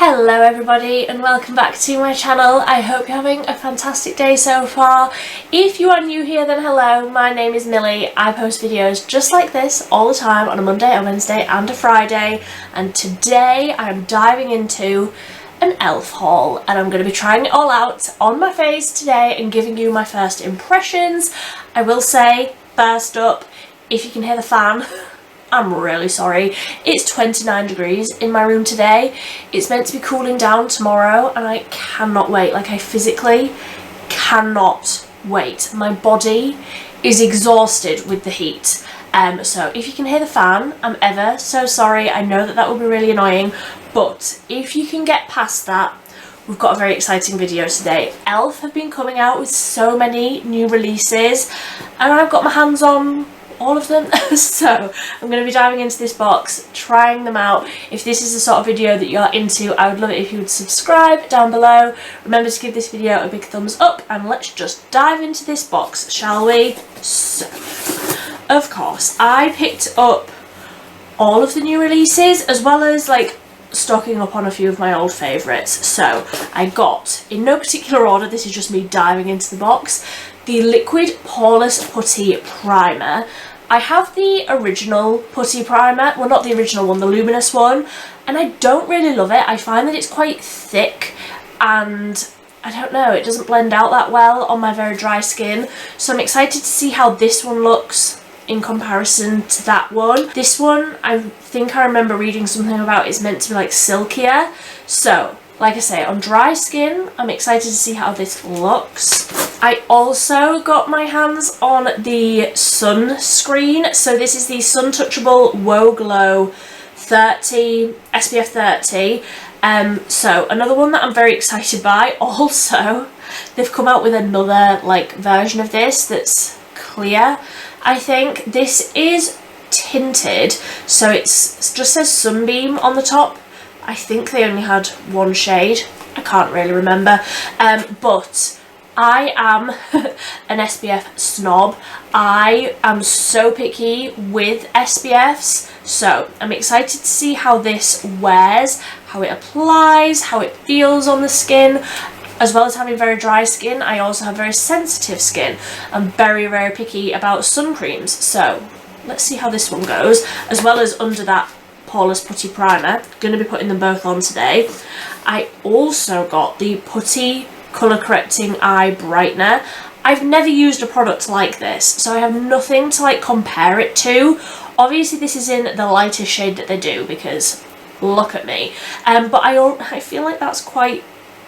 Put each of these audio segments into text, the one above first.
Hello everybody and welcome back to my channel. I hope you're having a fantastic day so far. If you are new here then hello, my name is Millie. I post videos just like this all the time on a Monday, a Wednesday and a Friday, and today I'm diving into an e.L.F haul and I'm going to be trying it all out on my face today and giving you my first impressions. I will say, first up, if you can hear the fan, I'm really sorry. It's 29 degrees in my room today. It's meant to be cooling down tomorrow and I cannot wait. Like, I physically cannot wait. My body is exhausted with the heat. So if you can hear the fan, I'm ever so sorry. I know that will be really annoying, but if you can get past that, we've got a very exciting video today. e.L.F have been coming out with so many new releases and I've got my hands on all of them. So I'm going to be diving into this box, trying them out. If this is the sort of video that you're into, I would love it if you would subscribe down below. Remember to give this video a big thumbs up and let's just dive into this box, shall we? So, of course, I picked up all of the new releases as well as like stocking up on a few of my old favourites. So I got, in no particular order, this is just me diving into the box, the Liquid Poreless Putty Primer. I have the original Putty Primer, well not the original one, the luminous one, and I don't really love it. I find that it's quite thick and I don't know, it doesn't blend out that well on my very dry skin. So I'm excited to see how this one looks in comparison to that one. This one, I think I remember reading something about it's meant to be like silkier. So, like I say, on dry skin, I'm excited to see how this looks. I also got my hands on the sunscreen. So this is the Suntouchable Woah Glow 30, SPF 30. So another one that I'm very excited by. Also, they've come out with another like version of this that's clear. I think this is tinted, so it just says Sunbeam on the top. I think they only had one shade. I can't really remember. But I am an SPF snob. I am so picky with SPFs. So I'm excited to see how this wears, how it applies, how it feels on the skin. As well as having very dry skin, I also have very sensitive skin. I'm very, very picky about sun creams. So let's see how this one goes. As well as under that Poreless Putty Primer. Going to be putting them both on today. I also got the Putty Colour Correcting Eye Brightener. I've never used a product like this, so I have nothing to like compare it to. Obviously this is in the lightest shade that they do because look at me. But I feel like that's quite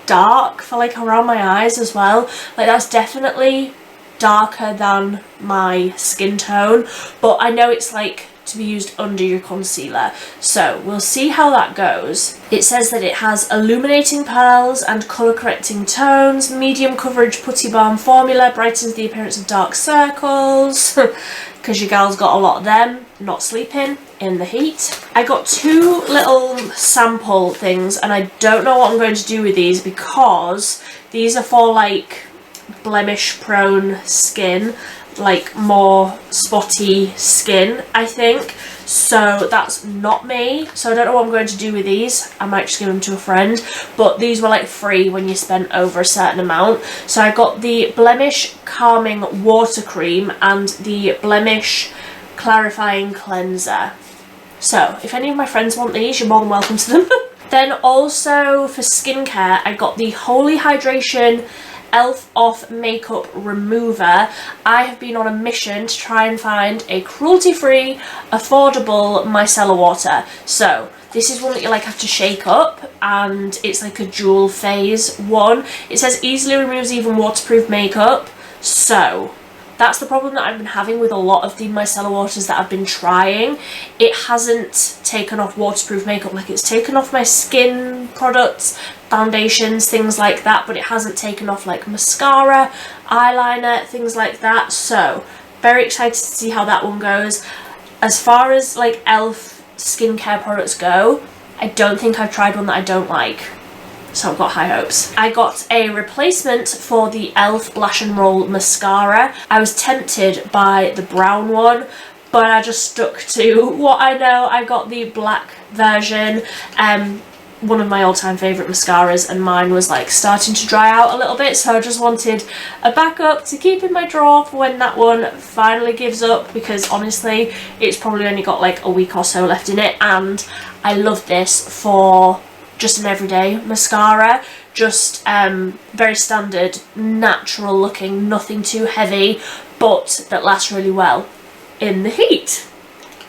dark for like around my eyes as well. Like that's definitely darker than my skin tone, but I know it's like to be used under your concealer, so we'll see how that goes. It says that it has illuminating pearls and colour correcting tones, medium coverage putty balm formula, brightens the appearance of dark circles because your gal's got a lot of them, not sleeping in the heat. I got two little sample things and I don't know what I'm going to do with these because these are for like blemish prone skin, like more spotty skin, I think. So that's not me. So I don't know what I'm going to do with these. I might just give them to a friend. But these were like free when you spent over a certain amount. So I got the Blemish Calming Water Cream and the Blemish Clarifying Cleanser. So if any of my friends want these, you're more than welcome to them. Then also for skincare, I got the Holy Hydration e.L.F Off Makeup Remover. I have been on a mission to try and find a cruelty-free, affordable micellar water. So this is one that you like have to shake up and it's like a dual phase one. It says easily removes even waterproof makeup. So that's the problem that I've been having with a lot of the micellar waters that I've been trying. It hasn't taken off waterproof makeup. Like it's taken off my skin products, foundations, things like that, but it hasn't taken off like mascara, eyeliner, things like that. So very excited to see how that one goes. As far as like e.L.F skincare products go, I don't think I've tried one that I don't like. So I've got high hopes. I got a replacement for the e.L.F Lash and Roll Mascara. I was tempted by the brown one, but I just stuck to what I know. I got the black version. one of my all-time favourite mascaras, and mine was like starting to dry out a little bit, so I just wanted a backup to keep in my drawer for when that one finally gives up, because honestly it's probably only got like a week or so left in it, and I love this for just an everyday mascara. Just very standard, natural looking, nothing too heavy, but that lasts really well in the heat.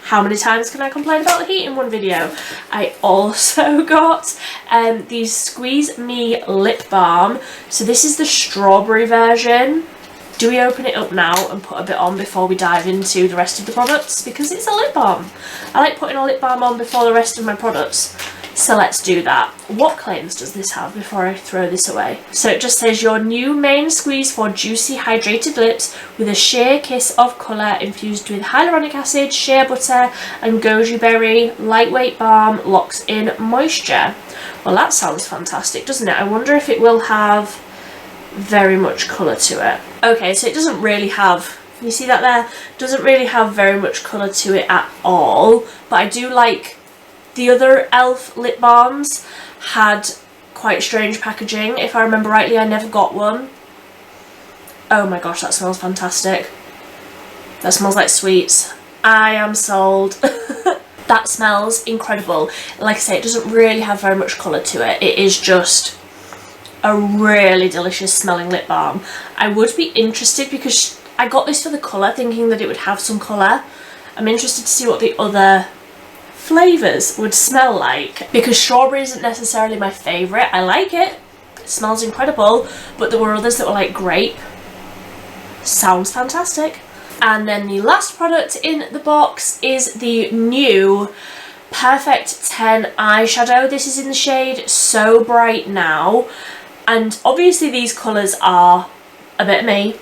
How many times can I complain about the heat in one video? I also got the Squeeze Me Lip Balm. So this is the strawberry version. Do we open it up now and put a bit on before we dive into the rest of the products? Because it's a lip balm. I like putting a lip balm on before the rest of my products. So let's do that. What claims does this have before I throw this away? So it just says your new main squeeze for juicy hydrated lips with a sheer kiss of colour infused with hyaluronic acid, shea butter and goji berry. Lightweight balm locks in moisture. Well, that sounds fantastic, doesn't it? I wonder if it will have very much colour to it. Okay, so it doesn't really have, you see that there? Doesn't really have very much colour to it at all, but I do like the other E.L.F. lip balms had quite strange packaging. If I remember rightly, I never got one. Oh my gosh, that smells fantastic. That smells like sweets. I am sold. That smells incredible. Like I say, it doesn't really have very much colour to it. It is just a really delicious smelling lip balm. I would be interested, because I got this for the colour thinking that it would have some colour. I'm interested to see what the other flavours would smell like, because strawberry isn't necessarily my favourite. I like it, it smells incredible, but there were others that were like grape. Sounds fantastic. And then the last product in the box is the new Perfect 10 eyeshadow. This is in the shade So Bright Now, and obviously these colours are a bit me.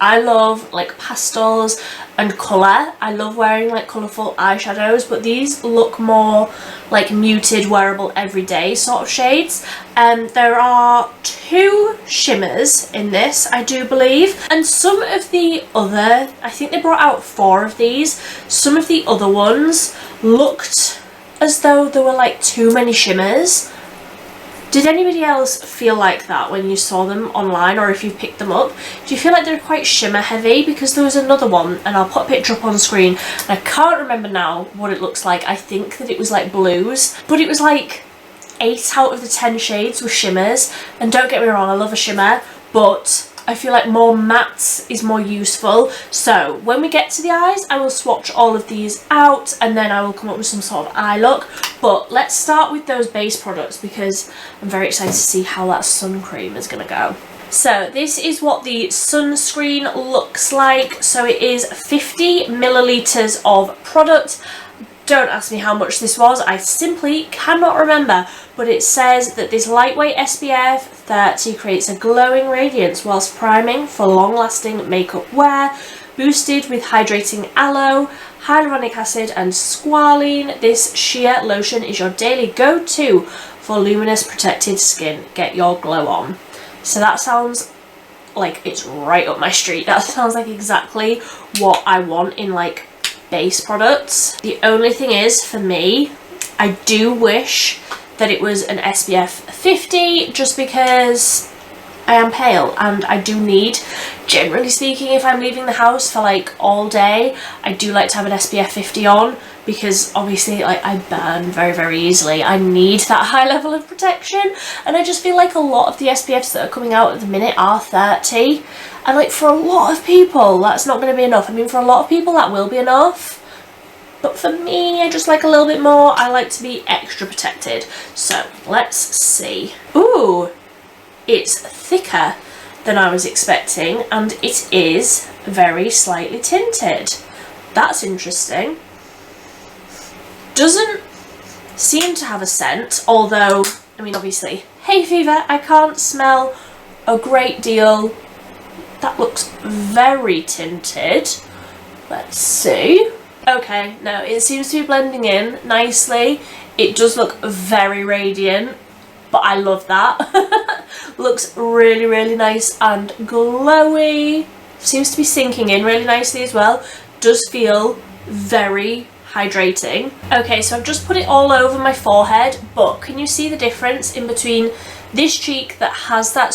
I love like pastels and colour. I love wearing like colourful eyeshadows, but these look more like muted, wearable, everyday sort of shades. There are 2 shimmers in this, I do believe, and some of the other, I think they brought out 4 of these. Some of the other ones looked as though there were like too many shimmers. Did anybody else feel like that when you saw them online, or if you picked them up? Do you feel like they're quite shimmer heavy? Because there was another one, and I'll put a picture up on screen, and I can't remember now what it looks like. I think that it was like blues, but it was like 8 out of the 10 shades were shimmers. And don't get me wrong, I love a shimmer, but I feel like more matte is more useful. So when we get to the eyes, I will swatch all of these out, and then I will come up with some sort of eye look. But let's start with those base products, because I'm very excited to see how that sun cream is going to go. So this is what the sunscreen looks like. So it is 50 millilitres of product. Don't ask me how much this was, I simply cannot remember, but it says that this lightweight SPF 30 creates a glowing radiance whilst priming for long-lasting makeup wear, boosted with hydrating aloe, hyaluronic acid and squalene. This sheer lotion is your daily go-to for luminous protected skin. Get your glow on. So that sounds like it's right up my street. That sounds like exactly what I want in like base products. The only thing is, for me, I do wish that it was an SPF 50, just because I am pale and I do need, generally speaking, if I'm leaving the house for like all day, I do like to have an SPF 50 on, because obviously like I burn very, very easily. I need that high level of protection, and I just feel like a lot of the SPFs that are coming out at the minute are 30, and like for a lot of people that's not going to be enough. I mean, for a lot of people that will be enough, but for me, I just like a little bit more. I like to be extra protected. So let's see. Ooh, it's thicker than I was expecting, and it is very slightly tinted. That's interesting. Doesn't seem to have a scent, although, I mean, obviously, hay fever, I can't smell a great deal. That looks very tinted. Let's see. Okay, no, it seems to be blending in nicely. It does look very radiant, but I love that. Looks really, really nice and glowy. Seems to be sinking in really nicely as well. Does feel very hydrating. Okay, so I've just put it all over my forehead, but can you see the difference in between this cheek that has that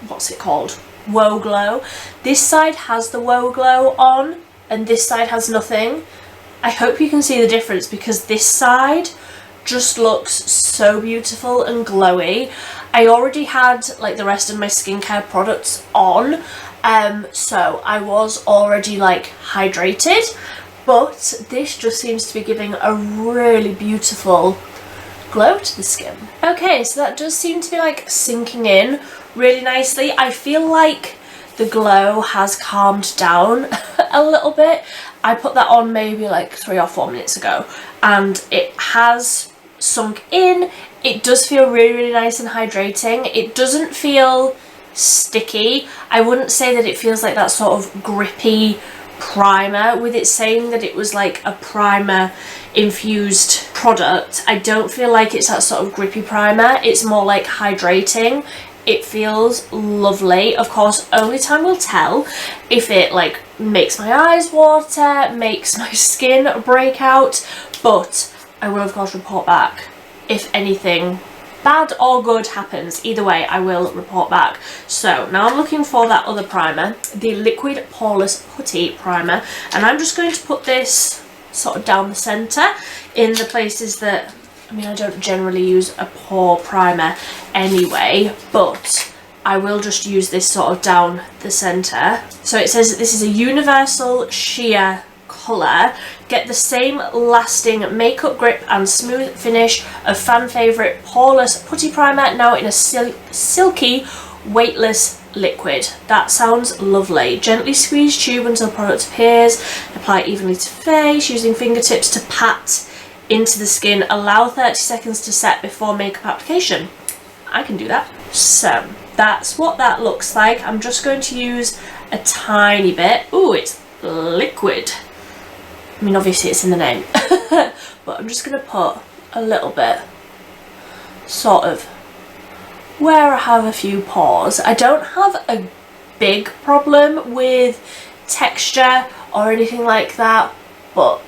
what's it called? Woah glow. This side has the Woah glow on and this side has nothing. I hope you can see the difference because this side just looks so beautiful and glowy. I already had like the rest of my skincare products on, so I was already like hydrated, but this just seems to be giving a really beautiful glow to the skin. Okay, so that does seem to be like sinking in really nicely. I feel like the glow has calmed down a little bit. I put that on maybe like 3 or 4 minutes ago and it has sunk in. It does feel really nice and hydrating. It doesn't feel sticky. I wouldn't say that it feels like that sort of grippy primer. With it saying that it was like a primer infused product, I don't feel like it's that sort of grippy primer. It's more like hydrating. It feels lovely. Of course, only time will tell if it like makes my eyes water, makes my skin break out, but I will of course report back if anything bad or good happens. Either way, I will report back. So now I'm looking for that other primer, the Liquid Poreless Putty primer, and I'm just going to put this sort of down the centre in the places that, I mean, I don't generally use a pore primer anyway, but I will just use this sort of down the centre. So it says that this is a universal sheer colour. Get the same lasting makeup grip and smooth finish of fan favourite Poreless Putty primer, now in a silky, weightless liquid. That sounds lovely. Gently squeeze tube until product appears. Apply evenly to face using fingertips to pat into the skin. Allow 30 seconds to set before makeup application. I can do that. So that's what that looks like. I'm just going to use a tiny bit. Ooh, it's liquid. I mean, obviously it's in the name. But I'm just going to put a little bit sort of where I have a few pores. I don't have a big problem with texture or anything like that, but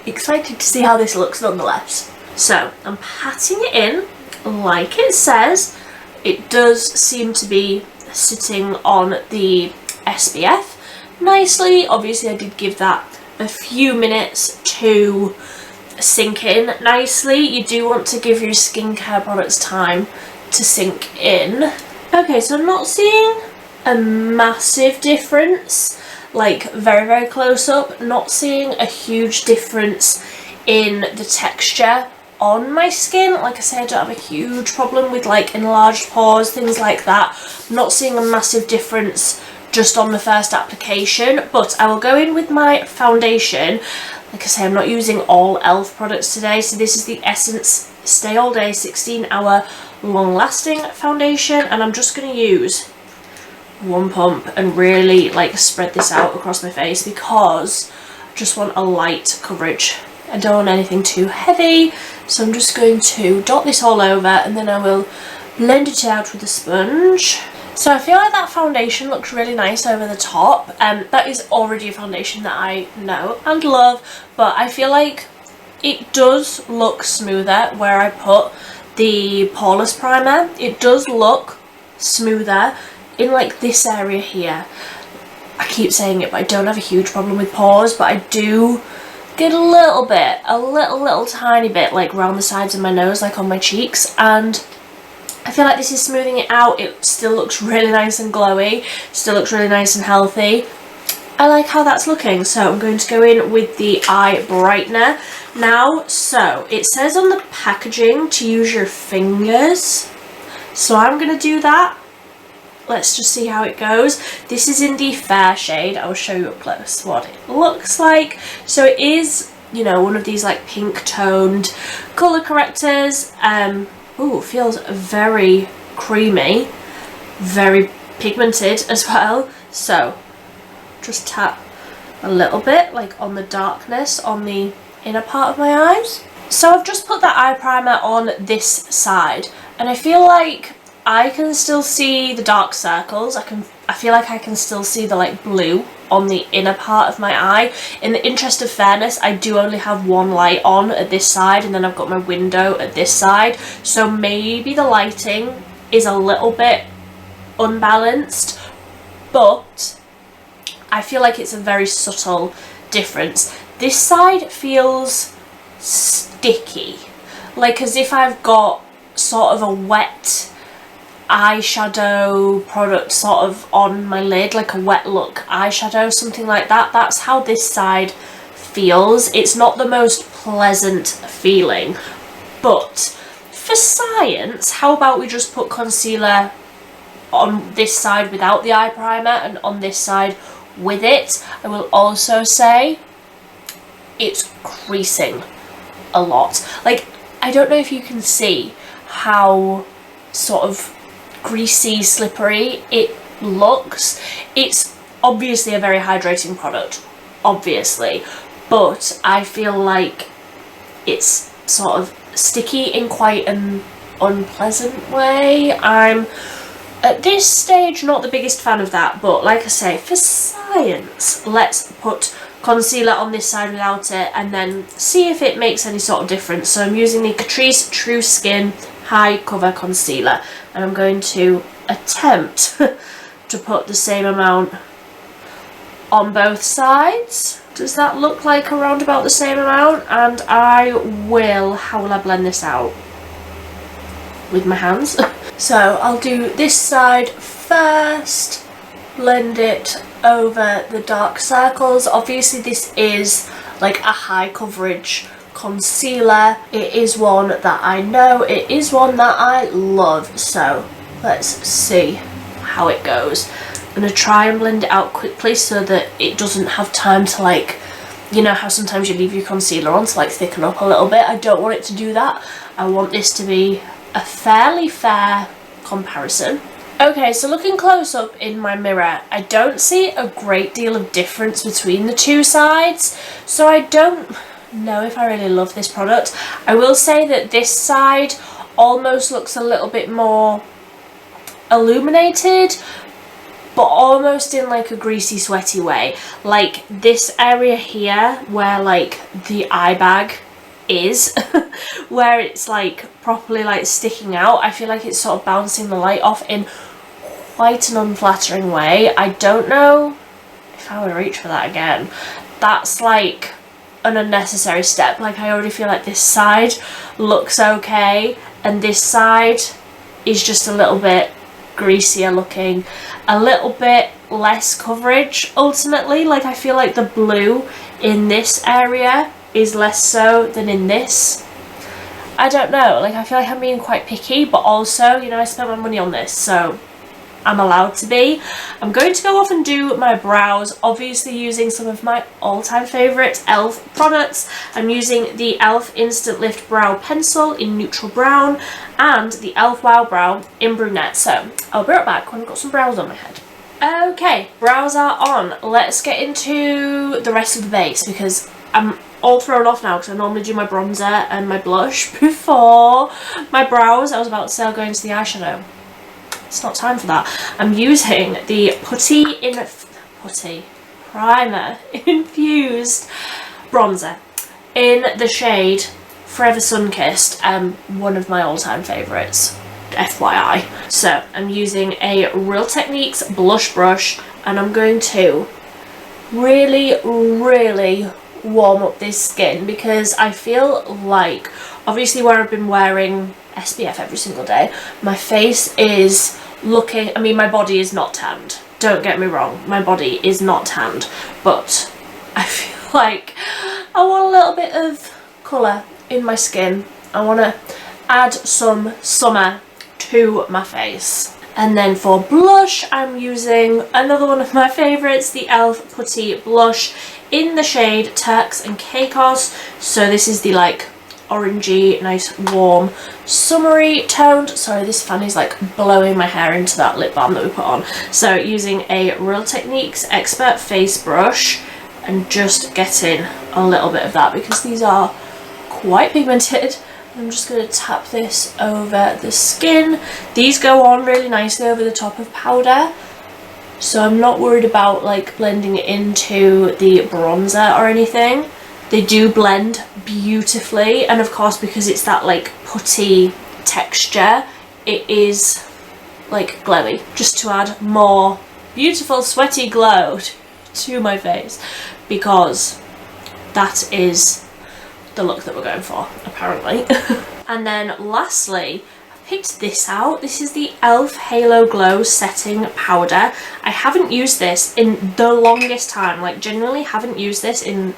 excited to see how this looks nonetheless. So I'm patting it in like it says. It does seem to be sitting on the SPF nicely. Obviously I did give that a few minutes to sink in nicely. You do want to give your skincare products time to sink in. Okay, so I'm not seeing a massive difference, like very close up. Not seeing a huge difference in the texture on my skin. Like I say, I don't have a huge problem with like enlarged pores, things like that. Not seeing a massive difference just on the first application, but I will go in with my foundation. Like I say, I'm not using all E.L.F products today, so this is the Essence Stay All Day 16-hour long lasting foundation, and I'm just going to use one pump and really like spread this out across my face because I just want a light coverage. I don't want anything too heavy, so I'm just going to dot this all over and then I will blend it out with a sponge. So I feel like that foundation looks really nice over the top. That is already a foundation that I know and love, but I feel like it does look smoother where I put the Poreless primer. It does look smoother in like this area here. I keep saying it, but I don't have a huge problem with pores, but I do get a little tiny bit like around the sides of my nose, like on my cheeks, and I feel like this is smoothing it out. It still looks really nice and glowy, still looks really nice and healthy. I like how that's looking, so I'm going to go in with the eye brightener now. So it says on the packaging to use your fingers, so I'm going to do that. Let's just see how it goes. This is in the fair shade. I will show you up close what it looks like. So it is, you know, one of these like pink toned colour correctors. Ooh, feels very creamy, very pigmented as well. So just tap a little bit like on the darkness on the inner part of my eyes. So I've just put that eye primer on this side and I feel like I can still see the dark circles. I feel like I can still see the like blue on the inner part of my eye. In the interest of fairness, I do only have one light on at this side, and then I've got my window at this side, so maybe the lighting is a little bit unbalanced, but I feel like it's a very subtle difference. This side feels sticky, like as if I've got sort of a wet eyeshadow product sort of on my lid, like a wet look eyeshadow, something like that. That's how this side feels. It's not the most pleasant feeling, but for science, how about we just put concealer on this side without the eye primer and on this side with it. I will also say it's creasing a lot. Like, I don't know if you can see how sort of greasy, slippery it looks. It's obviously a very hydrating product, obviously, but I feel like it's sort of sticky in quite an unpleasant way. I'm at this stage not the biggest fan of that, but like I say, for science, let's put concealer on this side without it and then see if it makes any sort of difference. So I'm using the Catrice True Skin High Cover Concealer, and I'm going to attempt to put the same amount on both sides. Does that look like around about the same amount? And I will, how will I blend this out? With my hands. So I'll do this side first, blend it over the dark circles. Obviously this is like a high coverage concealer. It is one that I know, it is one that I love, so let's see how it goes. I'm going to try and blend it out quickly so that it doesn't have time to, like, you know how sometimes you leave your concealer on to like thicken up a little bit. I don't want it to do that. I want this to be a fairly fair comparison. Okay, so looking close up in my mirror, I don't see a great deal of difference between the two sides, so I don't know if I really love this product. I will say that this side almost looks a little bit more illuminated, but almost in like a greasy, sweaty way. Like this area here where like the eye bag is, where it's like properly like sticking out, I feel like it's sort of bouncing the light off in quite an unflattering way. I don't know if I would reach for that again. That's like an unnecessary step. Like I already feel like this side looks okay and this side is just a little bit greasier looking, a little bit less coverage ultimately. Like I feel like the blue in this area is less so than in this. I don't know, like I feel like I'm being quite picky, but also, you know, I spent my money on this, so I'm allowed to be. I'm going to go off and do my brows, obviously using some of my all-time favourite E.L.F. products. I'm using the E.L.F. Instant Lift Brow Pencil in Neutral Brown and the E.L.F. Wow Brow in Brunette. So I'll be right back when I've got some brows on my head. Okay, brows are on. Let's get into the rest of the base because I'm all thrown off now because I normally do my bronzer and my blush before my brows. I was about to say I'll go into the eyeshadow. It's not time for that. I'm using the Putty Primer Infused Bronzer in the shade Forever Sunkissed, one of my all-time favourites, FYI. So I'm using a Real Techniques blush brush and I'm going to really warm up this skin because I feel like, obviously where I've been wearing SPF every single day, my face is looking, I mean my body is not tanned, don't get me wrong, my body is not tanned, but I feel like I want a little bit of colour in my skin. I want to add some summer to my face. And then for blush, I'm using another one of my favourites, the E.L.F. Putty Blush in the shade Turks and Caicos. So this is the like orangey, nice warm summery toned. Sorry, this fan is like blowing my hair into that lip balm that we put on. So using a Real Techniques Expert Face Brush and just getting a little bit of that because these are quite pigmented. I'm just going to tap this over the skin. These go on really nicely over the top of powder. so I'm not worried about like blending it into the bronzer or anything. They do blend beautifully, and of course because it's that like putty texture, it is like glowy, just to add more beautiful sweaty glow to my face, because that is the look that we're going for apparently. And then lastly, I picked this out. This is the E.L.F Halo Glow Setting Powder. I haven't used this in the longest time, like genuinely haven't used this in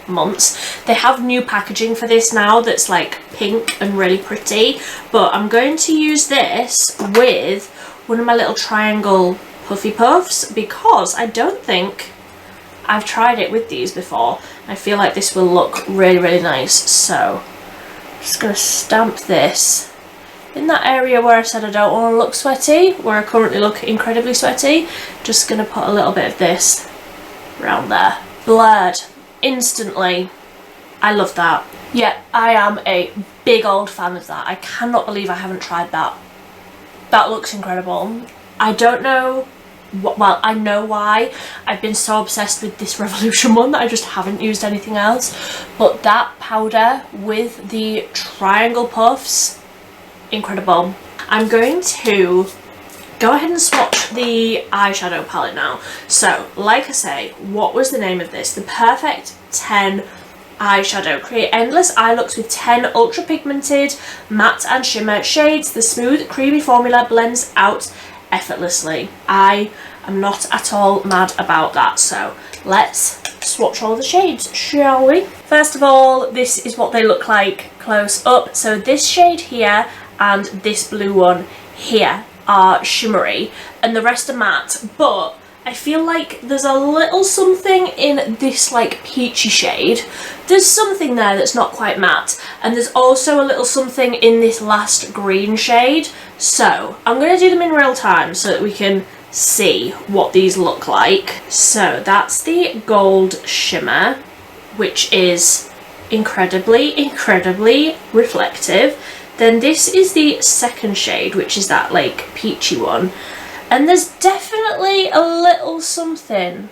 months. They have new packaging for this now that's like pink and really pretty, but I'm going to use this with one of my little triangle puffy puffs because I don't think I've tried it with these before. I feel like this will look really, really nice. So I'm just going to stamp this in that area where I said I don't want to look sweaty, where I currently look incredibly sweaty. Just going to put a little bit of this around there. Blurred instantly. I love that. Yeah, I am a big old fan of that. I cannot believe I haven't tried that. That looks incredible. I don't know, well, I know why I've been so obsessed with this Revolution one that I just haven't used anything else, but that powder with the triangle puffs, incredible. I'm going to go ahead and swatch the eyeshadow palette now. So, like I say, what was the name of this? The Perfect 10 eyeshadow. Create endless eye looks with 10 ultra pigmented matte and shimmer shades. The smooth, creamy formula blends out effortlessly. I am not at all mad about that, so let's swatch all the shades, shall we? First of all, this is what they look like close up. So this shade here and this blue one here are shimmery and the rest are matte, but I feel like there's a little something in this like peachy shade. There's something there that's not quite matte, and there's also a little something in this last green shade. So I'm going to do them in real time so that we can see what these look like. So that's the gold shimmer, which is incredibly, incredibly reflective. Then this is the second shade, which is that like peachy one. And there's definitely a little something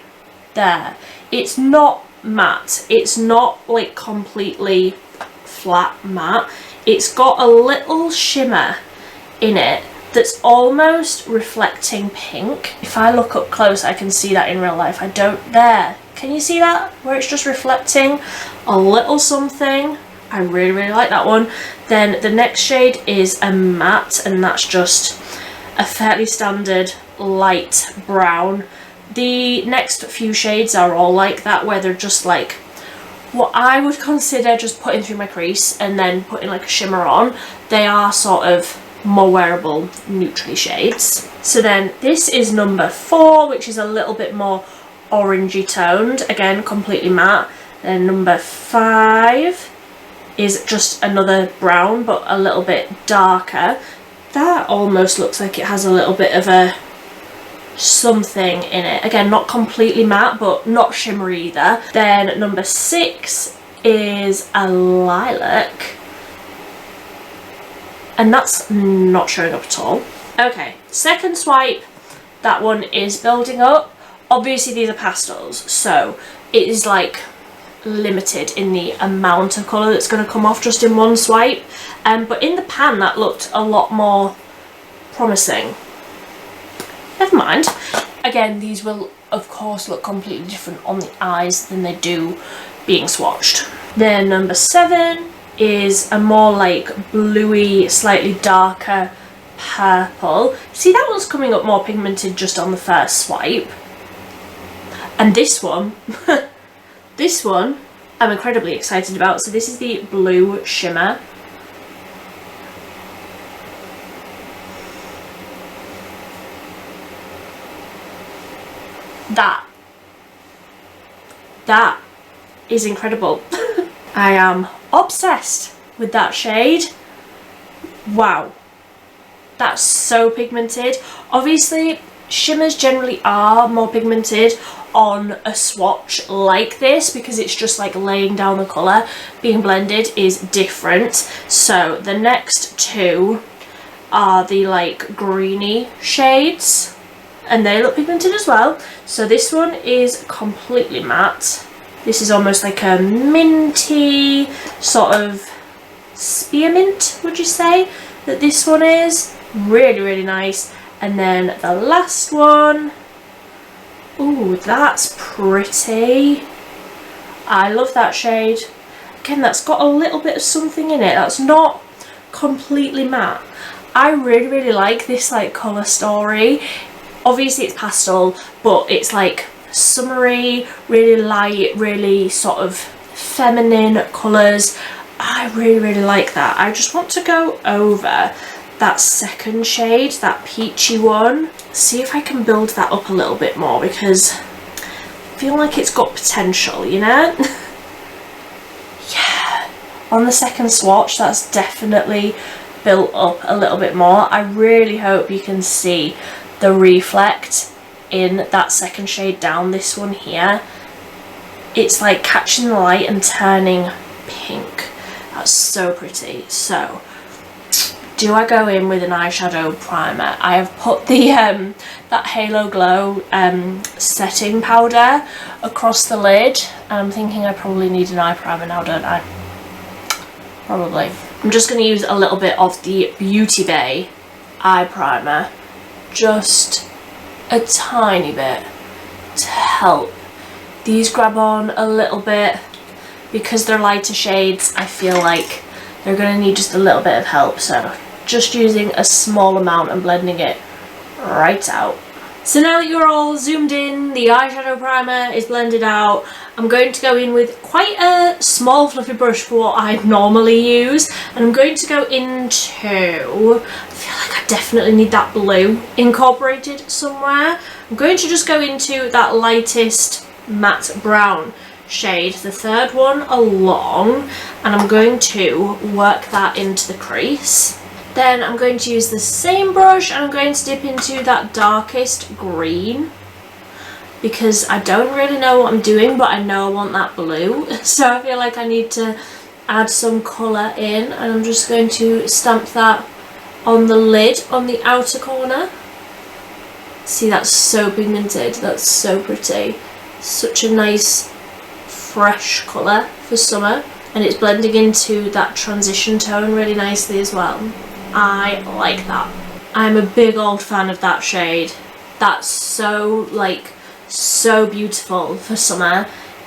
there. It's not matte. It's not like completely flat matte. It's got a little shimmer in it that's almost reflecting pink. If I look up close, I can see that in real life. I don't there. Can you see that? Where it's just reflecting a little something. I really, really like that one. Then the next shade is a matte, and that's just a fairly standard light brown. The next few shades are all like that, where they're just like what I would consider just putting through my crease and then putting like a shimmer on. They are sort of more wearable neutrally shades. So then this is number 4, which is a little bit more orangey toned, again completely matte. Then number 5 is just another brown but a little bit darker. That almost looks like it has a little bit of a something in it. Again, not completely matte, but not shimmery either. Then number 6 is a lilac. And that's not showing up at all. Okay, second swipe. That one is building up. Obviously these are pastels, so it is like limited in the amount of colour that's going to come off just in one swipe, but in the pan that looked a lot more promising. Never mind. Again, these will of course look completely different on the eyes than they do being swatched. Then number 7 is a more like bluey, slightly darker purple. See, that one's coming up more pigmented just on the first swipe. And this one this one I'm incredibly excited about. So this is the blue shimmer. That is incredible. I am obsessed with that shade. Wow, that's so pigmented. Obviously shimmers generally are more pigmented on a swatch like this because it's just like laying down the colour. Being blended is different. So the next two are the like greeny shades. and they look pigmented as well. So this one is completely matte. This is almost like a minty sort of spearmint, would you say that this one is? Really, really nice. And then the last one, ooh, that's pretty. I love that shade. Again, that's got a little bit of something in it. That's not completely matte. I really, really like this like colour story. Obviously it's pastel, but it's like summery, really light, really sort of feminine colours. I really, really like that. I just want to go over that second shade, that peachy one, see if I can build that up a little bit more, because I feel like it's got potential, you know? Yeah, on the second swatch that's definitely built up a little bit more. I really hope you can see the reflect in that second shade down, this one here. It's like catching the light and turning pink. That's so pretty. So do I go in with an eyeshadow primer? I have put the that Halo Glow setting powder across the lid, and I'm thinking I probably need an eye primer now, don't I? Probably. I'm just going to use a little bit of the Beauty Bay eye primer, just a tiny bit, to help these grab on a little bit. Because they're lighter shades, I feel like they're going to need just a little bit of help, so just using a small amount and blending it right out. So now that you're all zoomed in, the eyeshadow primer is blended out, I'm going to go in with quite a small fluffy brush for what I normally use, and I'm going to go into, I feel like I definitely need that blue incorporated somewhere. I'm going to just go into that lightest matte brown shade, the third one along, and I'm going to work that into the crease. Then I'm going to use the same brush and I'm going to dip into that darkest green, because I don't really know what I'm doing, but I know I want that blue, so I feel like I need to add some colour in, and I'm just going to stamp that on the lid on the outer corner. See, that's so pigmented, that's so pretty. Such a nice fresh colour for summer, and it's blending into that transition tone really nicely as well. I like that. I'm a big old fan of that shade. That's so like so beautiful for summer.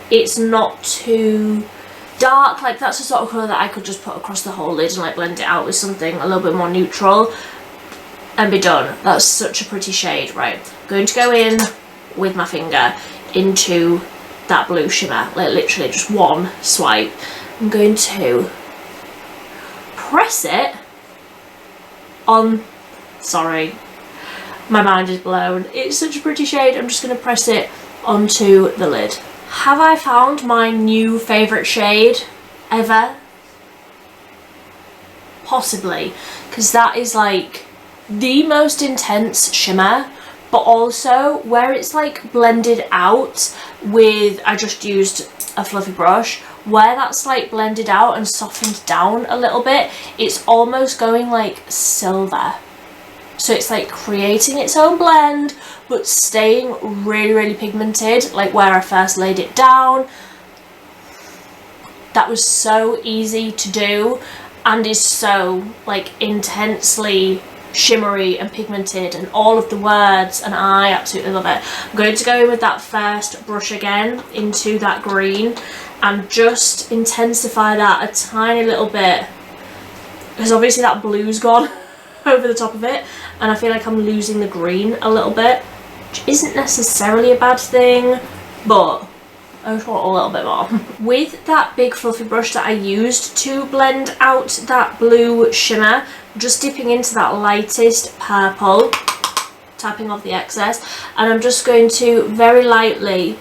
It's not too dark, like that's the sort of colour that I could just put across the whole lid and like blend it out with something a little bit more neutral and be done. That's such a pretty shade. Right, I'm going to go in with my finger into that blue shimmer, like literally just one swipe. I'm going to press it on, sorry, my mind is blown. It's such a pretty shade. I'm just going to press it onto the lid. Have I found my new favourite shade ever? Possibly, because that is like the most intense shimmer, but also where it's like blended out with, I just used a fluffy brush, where that's like blended out and softened down a little bit, it's almost going like silver. So it's like creating its own blend but staying really, really pigmented, like where I first laid it down. That was so easy to do and is so like intensely shimmery and pigmented, and all of the words, and I absolutely love it. I'm going to go in with that first brush again into that green and just intensify that a tiny little bit, because obviously that blue's gone over the top of it and I feel like I'm losing the green a little bit, which isn't necessarily a bad thing, but I just want a little bit more. With that big fluffy brush that I used to blend out that blue shimmer, just dipping into that lightest purple, tapping off the excess, and I'm just going to very lightly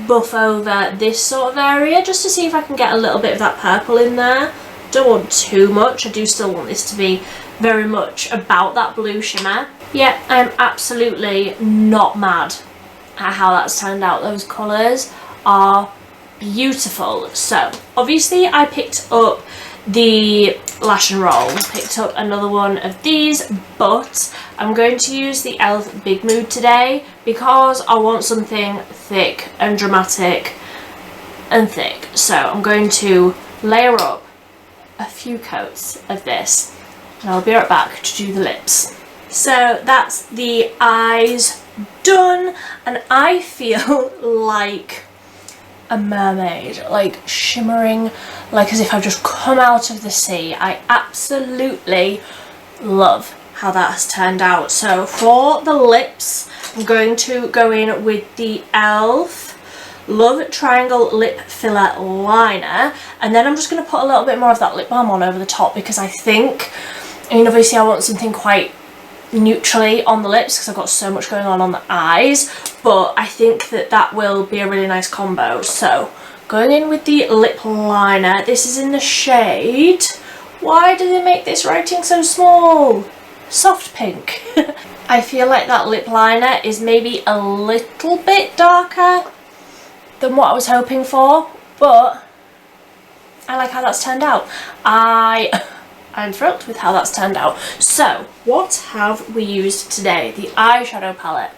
buff over this sort of area just to see if I can get a little bit of that purple in there. Don't want too much, I do still want this to be very much about that blue shimmer. Yeah, I'm absolutely not mad at how that's turned out. Those colours are beautiful. So obviously I picked up the Lash and Roll, picked up another one of these, but I'm going to use the E.L.F. Big Mood today because I want something thick and dramatic and thick. So I'm going to layer up a few coats of this and I'll be right back to do the lips. So that's the eyes done, and I feel like a mermaid, like shimmering, like as if I've just come out of the sea. I absolutely love how that has turned out. So for the lips, I'm going to go in with the E.L.F. Love Triangle Lip Filler Liner, and then I'm just going to put a little bit more of that lip balm on over the top because I think, I mean, obviously I want something quite neutrally on the lips because I've got so much going on the eyes, but I think that that will be a really nice combo. So going in with the lip liner, this is in the shade, why do they make this writing so small? Soft pink. I feel like that lip liner is maybe a little bit darker than what I was hoping for, but I like how that's turned out. I'm thrilled with how that's turned out. So what have we used today? The eyeshadow palette.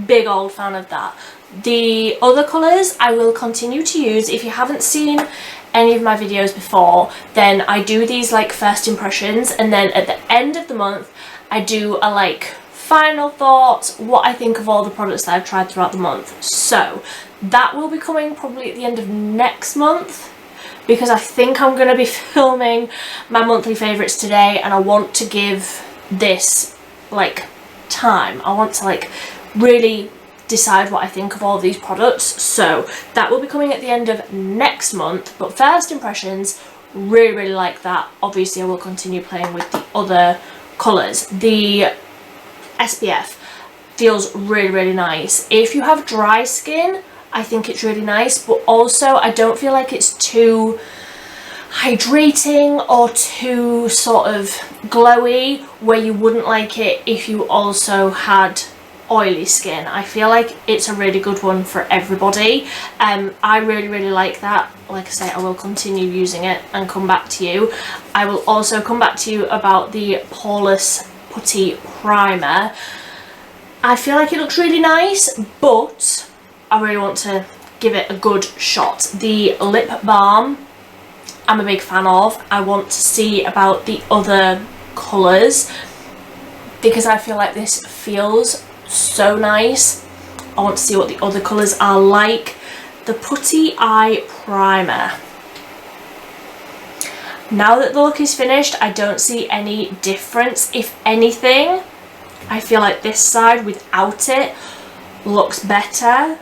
Big old fan of that. The other colours I will continue to use. If you haven't seen any of my videos before, then I do these like first impressions, and then at the end of the month I do a like final thoughts, what I think of all the products that I've tried throughout the month. So that will be coming probably at the end of next month, because I think I'm going to be filming my monthly favourites today, and I want to give this like time. I want to like really decide what I think of all of these products, so that will be coming at the end of next month. But first impressions, really like that. Obviously I will continue playing with the other colours. The SPF feels really nice. If you have dry skin, I think it's really nice, but also I don't feel like it's too hydrating or too sort of glowy where you wouldn't like it if you also had oily skin. I feel like it's a really good one for everybody. I really like that. Like I say, I will continue using it and come back to you. I will also come back to you about the Poreless Putty Primer. I feel like it looks really nice, but I really want to give it a good shot. The lip balm I'm a big fan of. I want to see about the other colours because I feel like this feels so nice. I want to see what the other colours are like. The Putty Eye Primer. Now that the look is finished, I don't see any difference. If anything, I feel like this side without it looks better.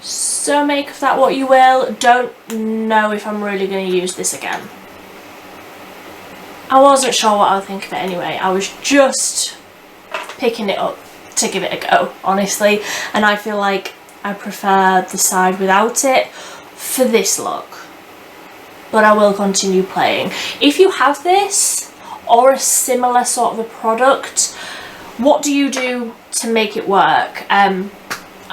So make of that what you will. Don't know if I'm really going to use this again. I wasn't sure what I would think of it anyway. I was just picking it up to give it a go, honestly. And I feel like I prefer the side without it for this look. But I will continue playing. If you have this or a similar sort of a product, what do you do to make it work? I'm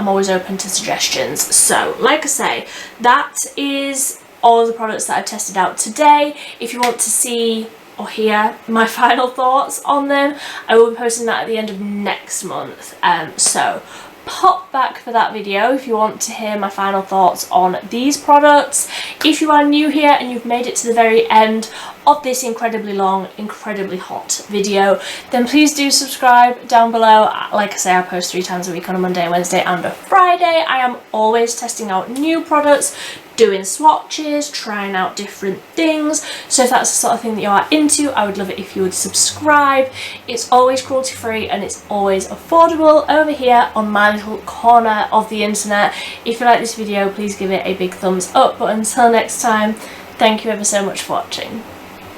always open to suggestions. So like I say, that is all the products that I've tested out today. If you want to see or hear my final thoughts on them, I will be posting that at the end of next month. So pop back for that video if you want to hear my final thoughts on these products. If you are new here and you've made it to the very end of this incredibly long, incredibly hot video, then please do subscribe down below. Like I say, I post 3 times a week on a Monday, Wednesday and a Friday. I am always testing out new products, doing swatches, trying out different things. So if that's the sort of thing that you are into, I would love it if you would subscribe. It's always cruelty free and it's always affordable over here on my little corner of the internet. If you like this video, please give it a big thumbs up. But until next time, thank you ever so much for watching.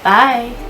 Bye!